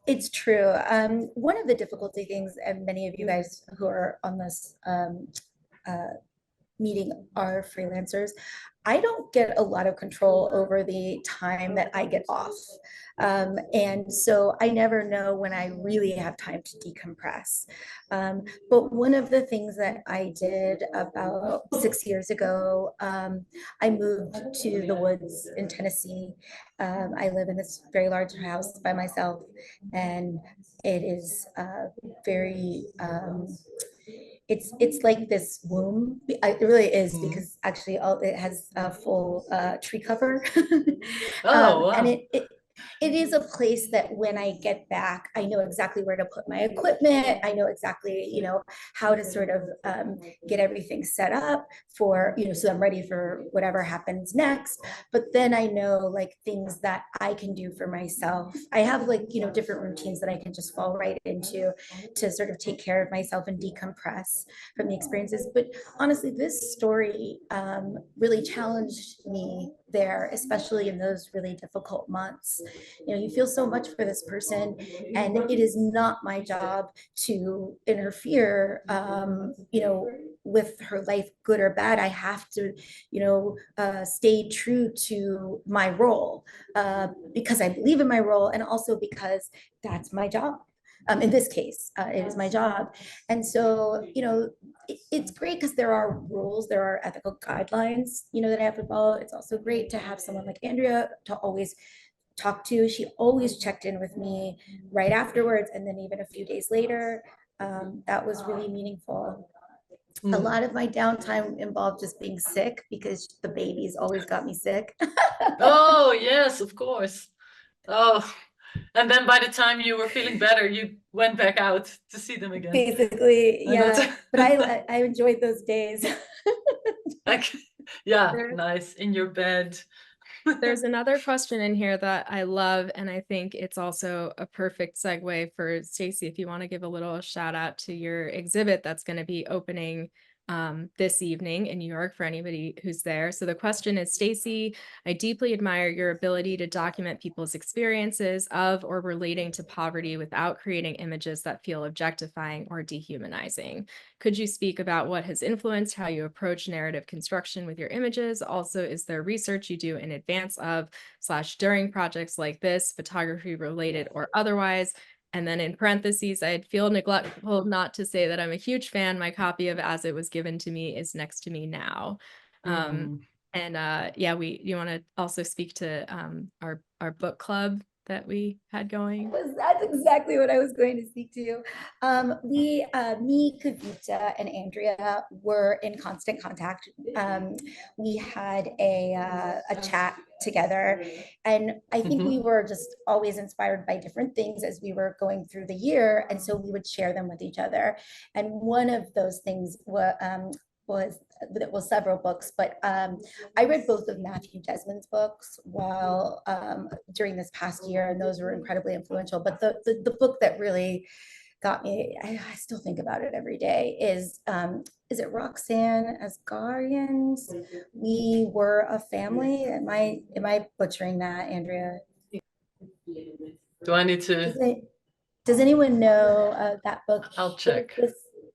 It's true. One of the difficulty things, and many of you guys who are on this meeting are freelancers. I don't get a lot of control over the time that I get off. And so I never know when I really have time to decompress. But one of the things that I did about 6 years ago, I moved to the woods in Tennessee. I live in this very large house by myself, and it is very it's like this womb. It really is, because actually it has a full tree cover. Oh, And wow. it is a place that when I get back, I know exactly where to put my equipment. I know exactly, how to sort of get everything set up for, so I'm ready for whatever happens next. But then I know like things that I can do for myself. I have like, different routines that I can just fall right into to sort of take care of myself and decompress from the experiences. But honestly, this story really challenged me there, especially in those really difficult months. You feel so much for this person, and it is not my job to interfere, with her life, good or bad. I have to, stay true to my role, because I believe in my role, and also because that's my job. In this case, it is my job. And so, it's great because there are rules, there are ethical guidelines, that I have to follow. It's also great to have someone like Andrea to always talk to. She always checked in with me right afterwards, and then even a few days later. That was really meaningful. A lot of my downtime involved just being sick, because the babies always got me sick. Oh, yes, of course. Oh, and then by the time you were feeling better, you went back out to see them again. Basically, And that's yeah. But I enjoyed those days. like, yeah, There- nice in your bed. There's another question in here that I love, and I think it's also a perfect segue for Stacy, if you want to give a little shout out to your exhibit that's going to be opening this evening in New York for anybody who's there. So the question is, Stacy, I deeply admire your ability to document people's experiences of or relating to poverty without creating images that feel objectifying or dehumanizing. Could you speak about what has influenced how you approach narrative construction with your images? Also, is there research you do in advance of / during projects like this, photography related or otherwise? And then in parentheses, I'd feel neglectful not to say that I'm a huge fan. My copy of As It Was Given to Me is next to me now. And yeah, you want to also speak to our book club that we had going? That's exactly what I was going to speak to. Me, Kavitha, and Andrea were in constant contact. We had a chat together, and I think we were just always inspired by different things as we were going through the year, and so we would share them with each other. And one of those things was several books, but I read both of Matthew Desmond's books while during this past year, and those were incredibly influential. But the book that really got me, I still think about it every day, is it Roxanne Asgharian's We Were a Family? Am I butchering that, Andrea? Do I need to? Does anyone know that book? I'll check.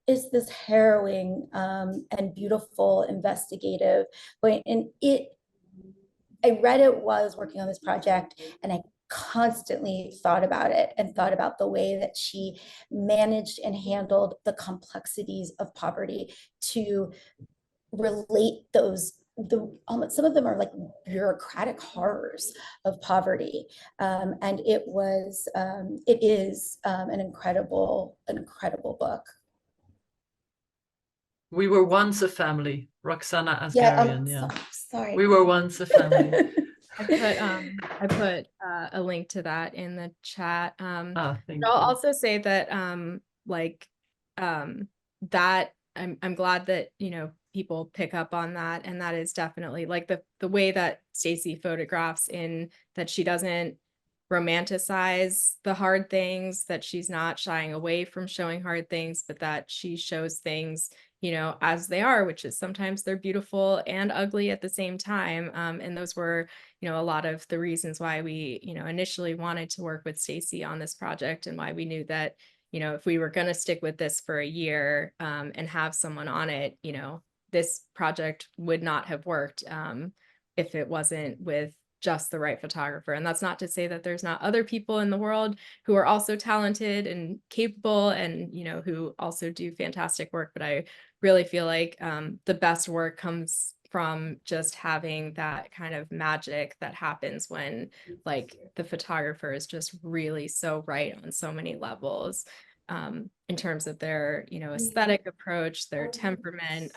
It's this harrowing and beautiful investigative point. And I read it while I was working on this project, and I constantly thought about it and thought about the way that she managed and handled the complexities of poverty to relate some of them are like bureaucratic horrors of poverty. And it is an incredible book. We Were Once a Family, Roxana Yeah, Asgharian. Yeah. Sorry. We Were Once a Family. I put a link to that in the chat. Thank I'll you. also say that that I'm glad that people pick up on that, and that is definitely like the way that Stacy photographs, in that she doesn't romanticize the hard things, that she's not shying away from showing hard things, but that she shows things as they are, which is sometimes they're beautiful and ugly at the same time. And those were a lot of the reasons why we initially wanted to work with Stacy on this project, and why we knew that if we were going to stick with this for a year and have someone on it, this project would not have worked if it wasn't with just the right photographer. And that's not to say that there's not other people in the world who are also talented and capable and, you know, who also do fantastic work. But I really feel like the best work comes from just having that kind of magic that happens when like the photographer is just really so right on so many levels, in terms of their, you know, aesthetic approach, their temperament,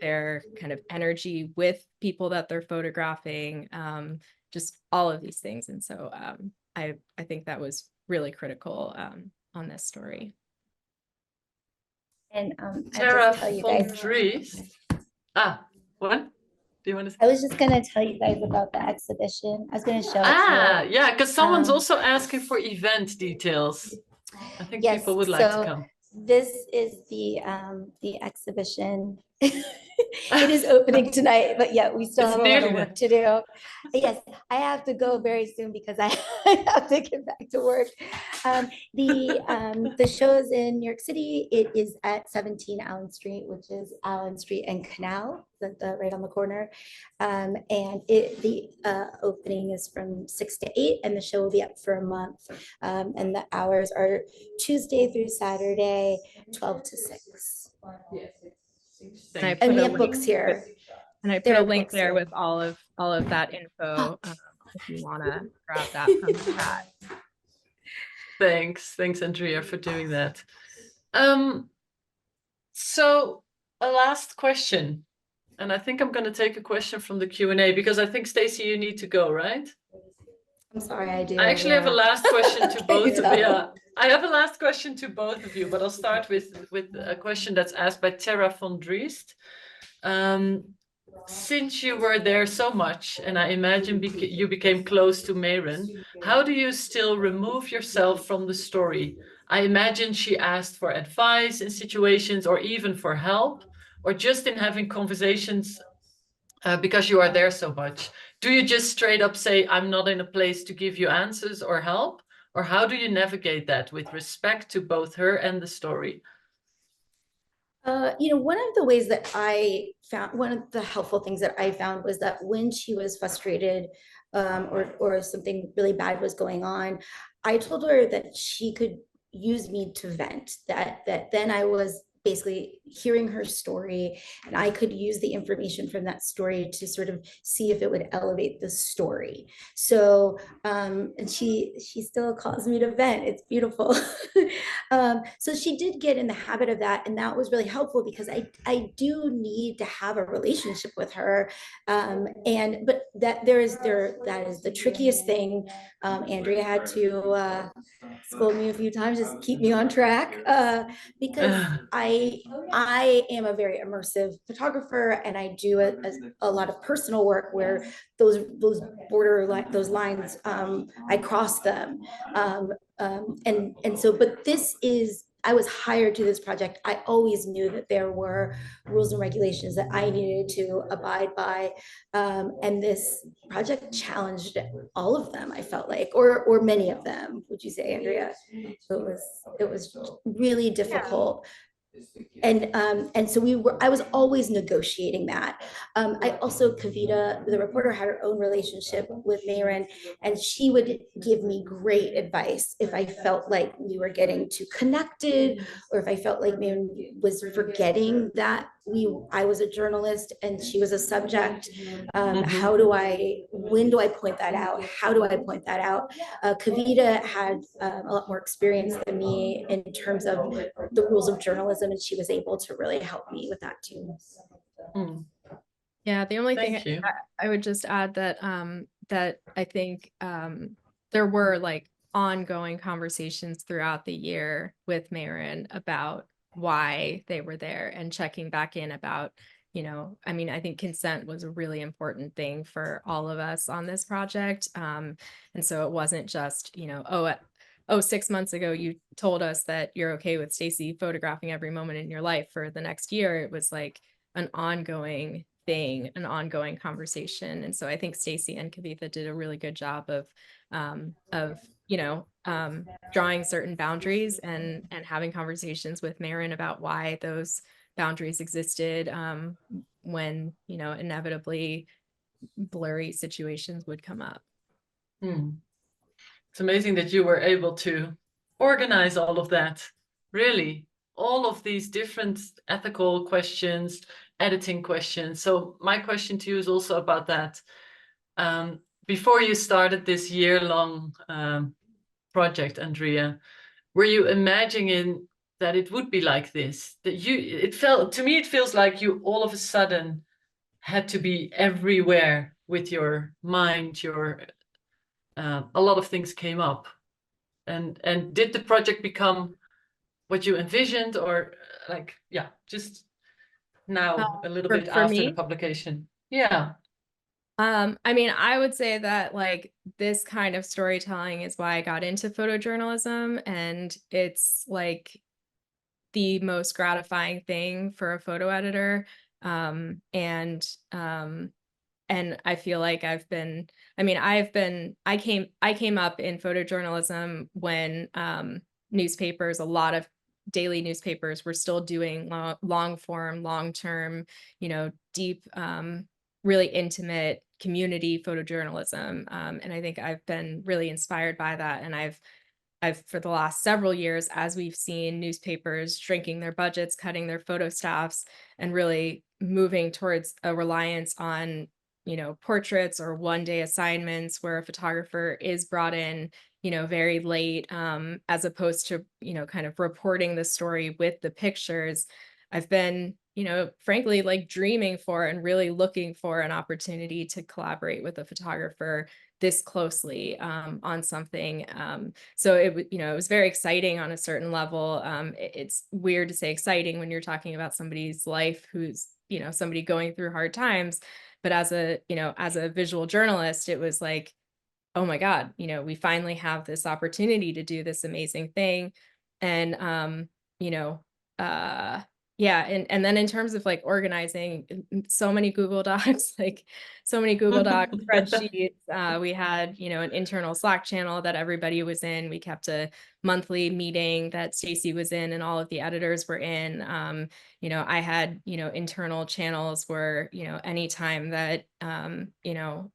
their kind of energy with people that they're photographing, just all of these things. And so I think that was really critical on this story. And Tara tell you guys. What? Do you want to say? I was just gonna tell you guys about the exhibition. I was gonna show it to you. Yeah, because someone's also asking for event details. I think Yes, people would like to come. This is the exhibition. It is opening tonight, but yeah, we still have a lot of work to do. Yes, I have to go very soon because I have to get back to work. The show is in New York City. It is at 17 Allen Street, which is Allen Street and Canal, right on the corner. And the opening is from 6 to 8, and the show will be up for a month. And the hours are Tuesday through Saturday, 12 to 6. And we have books here. And I put a link there with all of that info if you want to grab that from the chat. Thanks, Andrea, for doing that. So a last question, and I think I'm going to take a question from the Q&A because I think Stacy, you need to go, right? I'm sorry, I do. I actually have a last question to both of you. I have a last question to both of you, but I'll start with a question that's asked by Tara von Driest. Since you were there so much, and I imagine you became close to Mayron, how do you still remove yourself from the story? I imagine she asked for advice in situations or even for help, or just in having conversations because you are there so much. Do you just straight up say, I'm not in a place to give you answers or help? Or how do you navigate that with respect to both her and the story? You know, one of the ways that I found, one of the helpful things that I found was that when she was frustrated or something really bad was going on, I told her that she could use me to vent, that then I was basically hearing her story and I could use the information from that story to sort of see if it would elevate the story. So and she still calls me to vent. It's beautiful. So she did get in the habit of that, and that was really helpful because I do need to have a relationship with her, but that is the trickiest thing. Andrea had to scold me a few times, just keep me on track, because I am a very immersive photographer, and I do a lot of personal work where those those lines, I cross them, and so, but this is, I was hired to this project. I always knew that there were rules and regulations that I needed to abide by. And this project challenged all of them, I felt like, or many of them, would you say, Andrea? It was really difficult. And so I was always negotiating that. I also, Kavitha, the reporter, had her own relationship with Mayron, and she would give me great advice if I felt like we were getting too connected, or if I felt like Mayron was forgetting that I was a journalist and she was a subject. When do I point that out? How do I point that out? Kavitha had a lot more experience than me in terms of the rules of journalism, and she was able to really help me with that too. Yeah, the only thing I would just add that that I think there were like ongoing conversations throughout the year with Mayron about why they were there and checking back in about, you know, I mean, I think consent was a really important thing for all of us on this project. And so it wasn't just, you know, 6 months ago, you told us that you're okay with Stacy photographing every moment in your life for the next year. It was like an ongoing thing, an ongoing conversation. And so I think Stacy and Kavitha did a really good job of you know, drawing certain boundaries and having conversations with Mayron about why those boundaries existed when, you know, inevitably blurry situations would come up. It's amazing that you were able to organize all of that, really, all of these different ethical questions, editing questions. So my question to you is also about that. Before you started this year-long project, Andrea, were you imagining that it would be like this? That to me, it feels like you all of a sudden had to be everywhere with your mind, a lot of things came up. And did the project become what you envisioned, or like, yeah, just now a little bit For after the me, publication? Yeah. I mean, I would say that like this kind of storytelling is why I got into photojournalism, and it's like the most gratifying thing for a photo editor. And I feel like I came up in photojournalism when newspapers, a lot of daily newspapers were still doing long form, long-term, you know, deep, really intimate community photojournalism. And I think I've been really inspired by that. And I've for the last several years, as we've seen newspapers shrinking their budgets, cutting their photo staffs, and really moving towards a reliance on, you know, portraits or one-day assignments where a photographer is brought in, you know, very late, as opposed to, you know, kind of reporting the story with the pictures. I've been, you know, frankly, like dreaming for and really looking for an opportunity to collaborate with a photographer this closely on something. So you know, it was very exciting on a certain level. It's weird to say exciting when you're talking about somebody's life who's, you know, somebody going through hard times. But as a, you know, as a visual journalist, it was like, oh my God, you know, we finally have this opportunity to do this amazing thing. And, you know, yeah. And then in terms of like organizing, so many Google Docs, like so many Google Docs, spreadsheets. We had, you know, an internal Slack channel that everybody was in. We kept a monthly meeting that Stacy was in and all of the editors were in. You know, I had, you know, internal channels where, you know, anytime that, you know,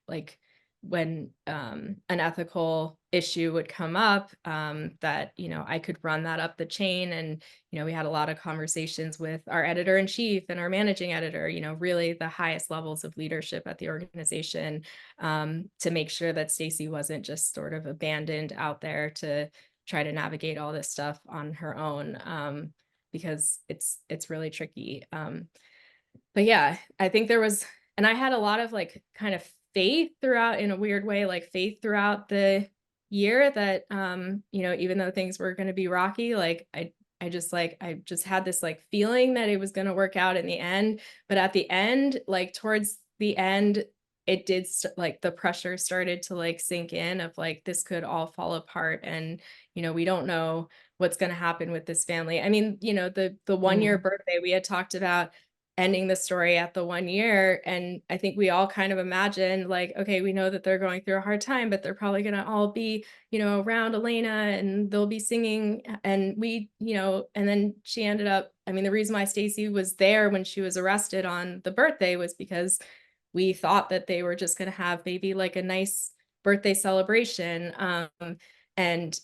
like when an ethical issue would come up, that, you know, I could run that up the chain. And, you know, we had a lot of conversations with our editor-in-chief and our managing editor, you know, really the highest levels of leadership at the organization, to make sure that Stacy wasn't just sort of abandoned out there to try to navigate all this stuff on her own, because it's really tricky. But yeah, I think there was, and I had a lot of like kind of faith throughout, in a weird way, like faith throughout the year that, you know, even though things were going to be rocky, like I just had this like feeling that it was going to work out in the end. But at the end, like towards the end, it did like the pressure started to like sink in of like, this could all fall apart. And, you know, we don't know what's going to happen with this family. I mean, you know, the 1 year birthday, we had talked about ending the story at the 1 year. And I think we all kind of imagined like, okay, we know that they're going through a hard time, but they're probably going to all be, you know, around Elena and they'll be singing. And we, you know, and then she ended up, I mean, the reason why Stacy was there when she was arrested on the birthday was because we thought that they were just going to have maybe like a nice birthday celebration. And,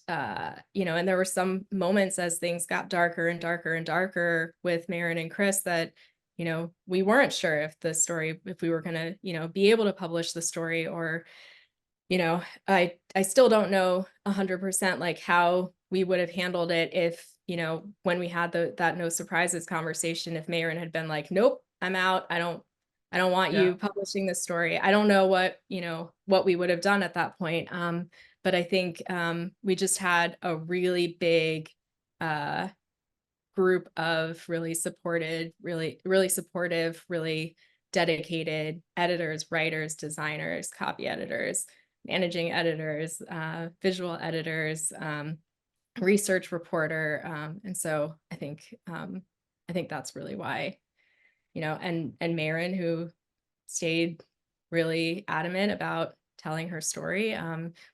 you know, and there were some moments as things got darker and darker and darker with Mayron and Chris that, you know, we weren't sure if we were going to, you know, be able to publish the story, or, you know, I still don't know 100% like how we would have handled it if, you know, when we had that no surprises conversation, if Mayron had been like, nope, I'm out. I don't want you publishing this story. I don't know what, you know, what we would have done at that point. But I think we just had a really big group of really supportive, really dedicated editors, writers, designers, copy editors, managing editors, visual editors, research reporter. And so I think that's really why, you know, and Mayron, who stayed really adamant about telling her story.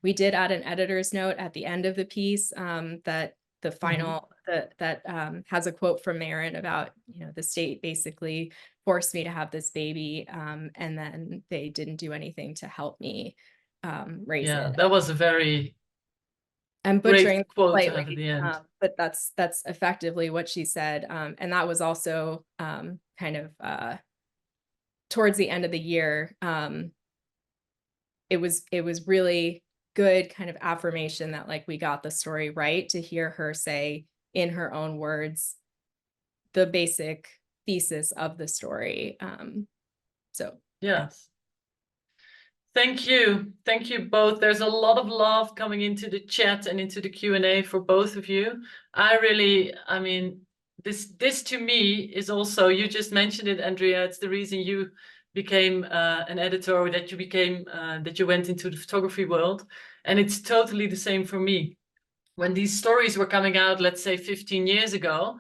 We did add an editor's note at the end of the piece, that the final that has a quote from Mayron about, the state basically forced me to have this baby, and then they didn't do anything to help me raise it. That was a very I'm butchering great quote to slightly, have at the end. but that's effectively what she said. And that was also kind of towards the end of the year. It was really good kind of affirmation that like we got the story right, to hear her say in her own words the basic thesis of the story. So yes. Thank you both. There's a lot of love coming into the chat and into the Q&A for both of you. I mean, this to me is also, you just mentioned it, Andrea, it's the reason you became an editor, or that you became, that you went into the photography world. And it's totally the same for me. When these stories were coming out, let's say 15 years ago,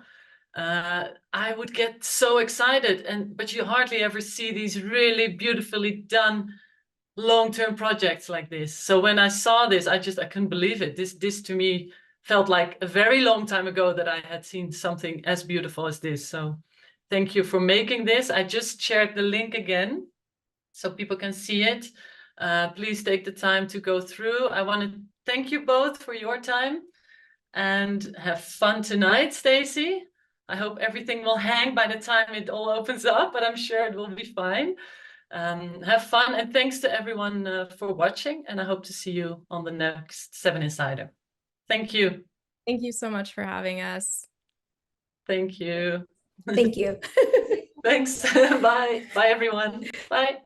I would get so excited, but you hardly ever see these really beautifully done long-term projects like this. So when I saw this, I couldn't believe it. This to me felt like a very long time ago that I had seen something as beautiful as this. So thank you for making this. I just shared the link again so people can see it. Please take the time to go through. I want to thank you both for your time, and have fun tonight, Stacy. I hope everything will hang by the time it all opens up, but I'm sure it will be fine. Have fun, and thanks to everyone for watching, and I hope to see you on the next 7 Insider. Thank you. thank you so much for having us. Thank you. Thank you. Thanks. Bye. Bye, everyone. Bye.